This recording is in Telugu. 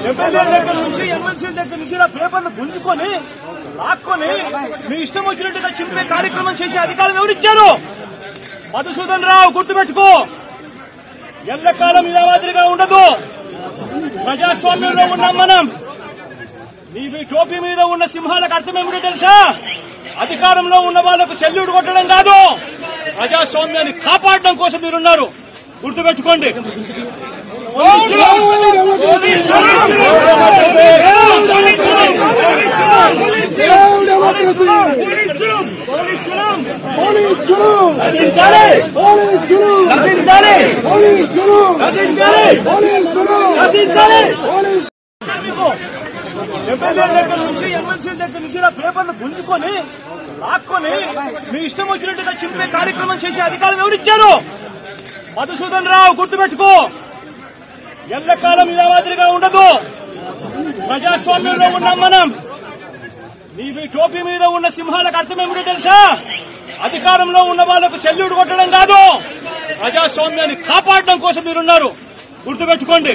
ఎమ్మెల్యే దగ్గర నుంచి ఎమ్మెల్సీ దగ్గర నుంచి పేపర్లు గుంజుకొని లాక్కొని మీ ఇష్టం వచ్చినట్టుగా చింపే కార్యక్రమం చేసే అధికారం ఎవరిచ్చారు? మధుసూదన్ రావు, గుర్తుపెట్టుకో, ఎల్లకాలం ఇలా మాదిరిగా ఉండదు. ప్రజాస్వామ్యంలో ఉన్నాం మనం. మీ టోపీ మీద ఉన్న సింహాలకు అర్థం ఏమిటో తెలుసా? అధికారంలో ఉన్న వాళ్లకు సెల్యూట్ కొట్టడం కాదు, ప్రజాస్వామ్యాన్ని కాపాడడం కోసం మీరున్నారు. గుర్తుపెట్టుకోండి. ఎమ్మెల్యే దగ్గర నుంచి ఎమ్మెల్సీ దగ్గర నుంచి పేపర్లు గుంజుకొని లాక్కొని మీ ఇష్టం వచ్చినట్టుగా చింపే కార్యక్రమం చేసే అధికారం ఎవరిచ్చారు? మధుసూదన్ రావు, గుర్తుపెట్టుకో, ఎల్లకాలం ఇలా మాదిరిగా ఉండదు. ప్రజాస్వామ్యంలో ఉన్నాం మనం. మీ టోపీ మీద ఉన్న సింహాలకు అర్థం ఏమిటో తెలుసా? అధికారంలో ఉన్న వాళ్లకు సెల్యూట్ కొట్టడం కాదు, ప్రజాస్వామ్యాన్ని కాపాడడం కోసం మీరున్నారు. గుర్తుపెట్టుకోండి.